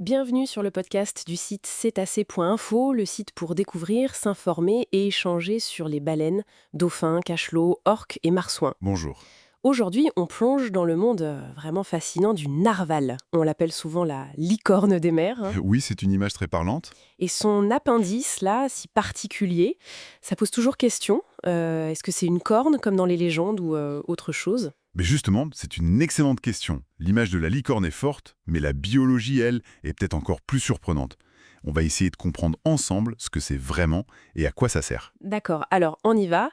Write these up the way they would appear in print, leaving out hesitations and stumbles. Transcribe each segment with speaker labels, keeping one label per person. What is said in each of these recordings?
Speaker 1: Bienvenue sur le podcast du site cétacé.info, le site pour découvrir, s'informer et échanger sur les baleines, dauphins, cachalots, orques et marsouins.
Speaker 2: Bonjour.
Speaker 1: Aujourd'hui, on plonge dans le monde vraiment fascinant du narval. On l'appelle souvent la licorne des mers, hein.
Speaker 2: Oui, c'est une image très parlante.
Speaker 1: Et son appendice, là, si particulier, ça pose toujours question. Est-ce que c'est une corne, comme dans les légendes, ou autre chose?
Speaker 2: Mais justement, c'est une excellente question. L'image de la licorne est forte, mais la biologie, elle, est peut-être encore plus surprenante. On va essayer de comprendre ensemble ce que c'est vraiment et à quoi ça sert.
Speaker 1: D'accord, alors on y va.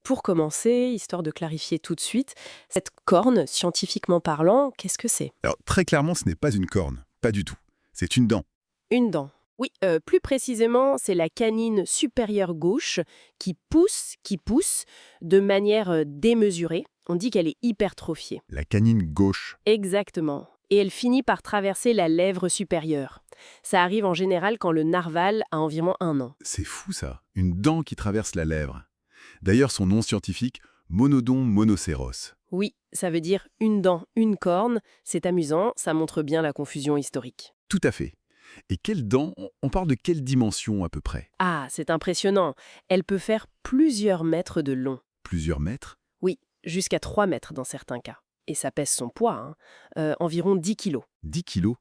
Speaker 1: Pour commencer, histoire de clarifier tout de suite, cette corne, scientifiquement parlant, qu'est-ce que c'est?
Speaker 2: Alors, très clairement, ce n'est pas une corne. Pas du tout. C'est une dent.
Speaker 1: Une dent. Oui, plus précisément, c'est la canine supérieure gauche qui pousse de manière démesurée. On dit qu'elle est hypertrophiée.
Speaker 2: La canine gauche.
Speaker 1: Exactement. Et elle finit par traverser la lèvre supérieure. Ça arrive en général quand le narval a environ 1 an.
Speaker 2: C'est fou, ça. Une dent qui traverse la lèvre. D'ailleurs, son nom scientifique, Monodon monocéros.
Speaker 1: Oui, ça veut dire une dent, une corne. C'est amusant, ça montre bien la confusion historique.
Speaker 2: Tout à fait. Et quelle dent? On parle de quelle dimension à peu près?
Speaker 1: Ah, c'est impressionnant. Elle peut faire plusieurs mètres de long.
Speaker 2: Plusieurs mètres?
Speaker 1: Oui, jusqu'à 3 mètres dans certains cas. Et ça pèse son poids, hein, environ 10 kilos.
Speaker 2: 10 kilos?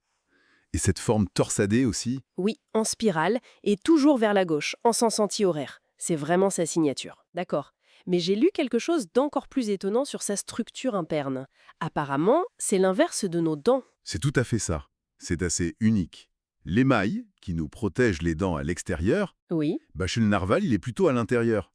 Speaker 2: Et cette forme torsadée aussi?
Speaker 1: Oui, en spirale, et toujours vers la gauche, en sens anti-horaire. C'est vraiment sa signature. D'accord. Mais j'ai lu quelque chose d'encore plus étonnant sur sa structure interne. Apparemment, c'est l'inverse de nos dents.
Speaker 2: C'est tout à fait ça. C'est assez unique. L'émail, qui nous protège les dents à l'extérieur,
Speaker 1: Oui.
Speaker 2: chez le narval, il est plutôt à l'intérieur.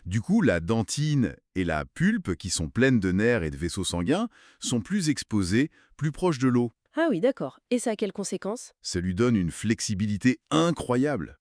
Speaker 2: Du coup, la dentine et la pulpe, qui sont pleines de nerfs et de vaisseaux sanguins, sont plus exposées, plus proches de l'eau.
Speaker 1: Ah oui, d'accord. Et ça a quelles conséquences?
Speaker 2: Ça lui donne une flexibilité incroyable.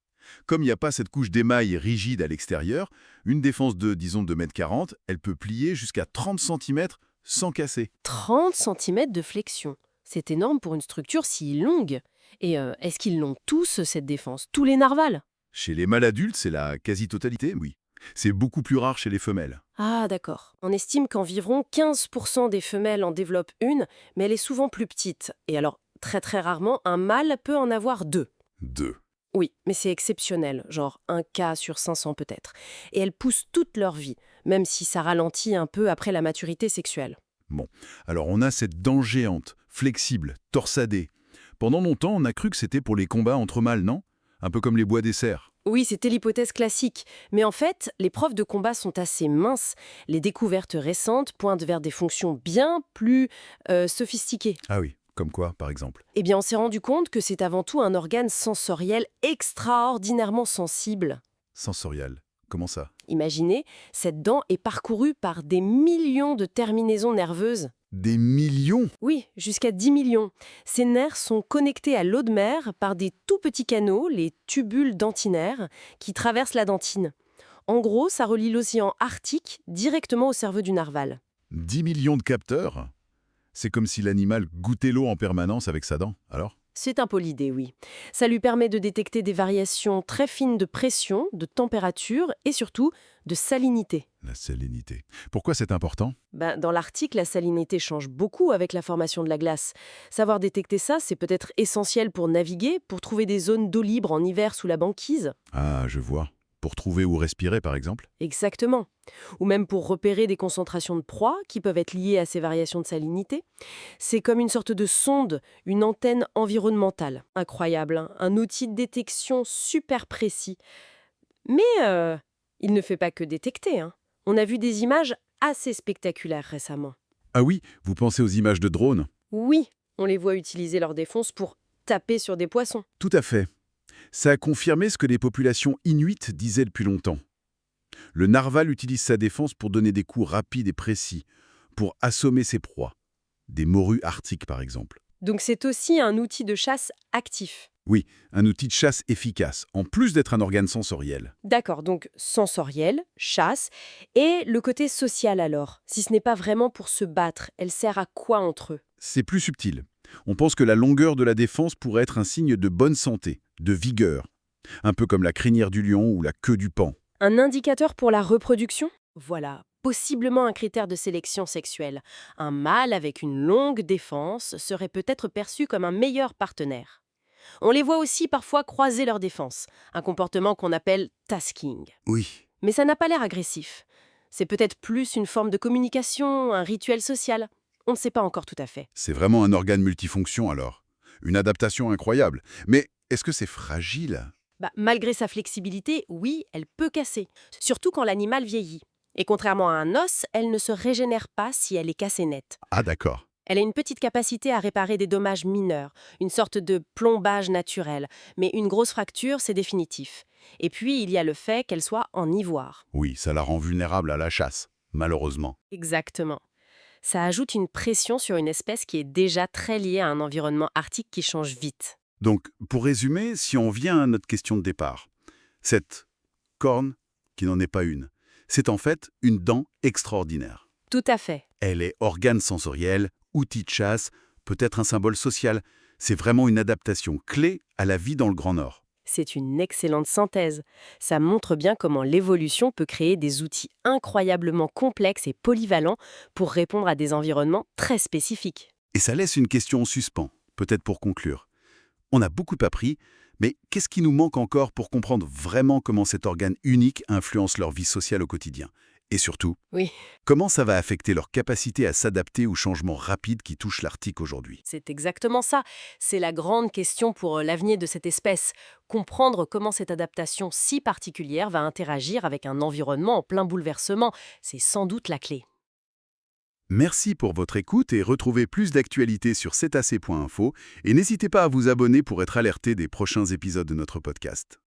Speaker 2: Comme il n'y a pas cette couche d'émail rigide à l'extérieur, une défense de, disons, 2,40 m, elle peut plier jusqu'à 30 cm sans casser.
Speaker 1: 30 centimètres de flexion. C'est énorme pour une structure si longue. Et est-ce qu'ils l'ont tous, cette défense? Tous les narvals?
Speaker 2: Chez les mâles adultes, c'est la quasi-totalité, oui. C'est beaucoup plus rare chez les femelles.
Speaker 1: Ah, d'accord. On estime qu'environ 15% des femelles en développent une, mais elle est souvent plus petite. Et alors, très très rarement, un mâle peut en avoir 2.
Speaker 2: 2.
Speaker 1: Oui, mais c'est exceptionnel, genre 1 cas sur 500 peut-être. Et elles poussent toute leur vie, même si ça ralentit un peu après la maturité sexuelle.
Speaker 2: Bon, alors on a cette dent géante, flexible, torsadée. Pendant longtemps, on a cru que c'était pour les combats entre mâles, non? Un peu comme les bois des cerfs.
Speaker 1: Oui, c'était l'hypothèse classique. Mais en fait, les preuves de combat sont assez minces. Les découvertes récentes pointent vers des fonctions bien plus sophistiquées.
Speaker 2: Ah oui, comme quoi, par exemple?
Speaker 1: Eh bien, on s'est rendu compte que c'est avant tout un organe sensoriel extraordinairement sensible.
Speaker 2: Sensorial. Comment ça?
Speaker 1: Imaginez, cette dent est parcourue par des millions de terminaisons nerveuses.
Speaker 2: Des millions?
Speaker 1: Oui, jusqu'à 10 millions. Ces nerfs sont connectés à l'eau de mer par des tout petits canaux, les tubules dentinaires, qui traversent la dentine. En gros, ça relie l'océan Arctique directement au cerveau du narval.
Speaker 2: 10 millions de capteurs? C'est comme si l'animal goûtait l'eau en permanence avec sa dent, alors?
Speaker 1: C'est un peu l'idée, oui. Ça lui permet de détecter des variations très fines de pression, de température et surtout de salinité.
Speaker 2: La salinité. Pourquoi c'est important?
Speaker 1: Dans l'Arctique, la salinité change beaucoup avec la formation de la glace. Savoir détecter ça, c'est peut-être essentiel pour naviguer, pour trouver des zones d'eau libre en hiver sous la banquise.
Speaker 2: Ah, je vois. Pour trouver où respirer, par exemple?
Speaker 1: Exactement. Ou même pour repérer des concentrations de proies qui peuvent être liées à ces variations de salinité. C'est comme une sorte de sonde, une antenne environnementale. Incroyable, hein, un outil de détection super précis. Mais il ne fait pas que détecter, hein. On a vu des images assez spectaculaires récemment.
Speaker 2: Ah oui, vous pensez aux images de drones?
Speaker 1: Oui, on les voit utiliser leur défense pour taper sur des poissons.
Speaker 2: Tout à fait. Ça a confirmé ce que les populations inuites disaient depuis longtemps. Le narval utilise sa défense pour donner des coups rapides et précis, pour assommer ses proies. Des morues arctiques, par exemple.
Speaker 1: Donc c'est aussi un outil de chasse actif.
Speaker 2: Oui, un outil de chasse efficace, en plus d'être un organe sensoriel.
Speaker 1: D'accord, donc sensoriel, chasse, et le côté social alors. Si ce n'est pas vraiment pour se battre, elle sert à quoi entre eux?
Speaker 2: C'est plus subtil. On pense que la longueur de la défense pourrait être un signe de bonne santé, de vigueur. Un peu comme la crinière du lion ou la queue du paon.
Speaker 1: Un indicateur pour la reproduction? Voilà, possiblement un critère de sélection sexuelle. Un mâle avec une longue défense serait peut-être perçu comme un meilleur partenaire. On les voit aussi parfois croiser leurs défenses, un comportement qu'on appelle tasking.
Speaker 2: Oui,
Speaker 1: Mais ça n'a pas l'air agressif. C'est peut-être plus une forme de communication, un rituel social. On ne sait pas encore tout à fait.
Speaker 2: c'est vraiment un organe multifonction alors. Une adaptation incroyable. Mais est-ce que c'est fragile?
Speaker 1: Malgré sa flexibilité, oui, elle peut casser, surtout quand l'animal vieillit. Et contrairement à un os, elle ne se régénère pas si elle est cassée nette.
Speaker 2: Ah d'accord.
Speaker 1: Elle a une petite capacité à réparer des dommages mineurs, une sorte de plombage naturel, mais une grosse fracture, c'est définitif. Et puis, il y a le fait qu'elle soit en ivoire.
Speaker 2: Oui, ça la rend vulnérable à la chasse, malheureusement.
Speaker 1: Exactement. Ça ajoute une pression sur une espèce qui est déjà très liée à un environnement arctique qui change vite.
Speaker 2: Donc, pour résumer, si on vient à notre question de départ, cette corne, qui n'en est pas une, c'est en fait une dent extraordinaire.
Speaker 1: Tout à fait.
Speaker 2: Elle est organe sensoriel, outil de chasse, peut-être un symbole social. C'est vraiment une adaptation clé à la vie dans le Grand Nord.
Speaker 1: C'est une excellente synthèse. Ça montre bien comment l'évolution peut créer des outils incroyablement complexes et polyvalents pour répondre à des environnements très spécifiques.
Speaker 2: Et ça laisse une question en suspens, peut-être pour conclure. On a beaucoup appris, mais qu'est-ce qui nous manque encore pour comprendre vraiment comment cet organe unique influence leur vie sociale au quotidien? Et surtout,
Speaker 1: Oui,
Speaker 2: comment ça va affecter leur capacité à s'adapter aux changements rapides qui touchent l'Arctique aujourd'hui?
Speaker 1: c'est exactement ça. C'est la grande question pour l'avenir de cette espèce. Comprendre comment cette adaptation si particulière va interagir avec un environnement en plein bouleversement, c'est sans doute la clé.
Speaker 2: Merci pour votre écoute et retrouvez plus d'actualités sur cetac.info et n'hésitez pas à vous abonner pour être alerté des prochains épisodes de notre podcast.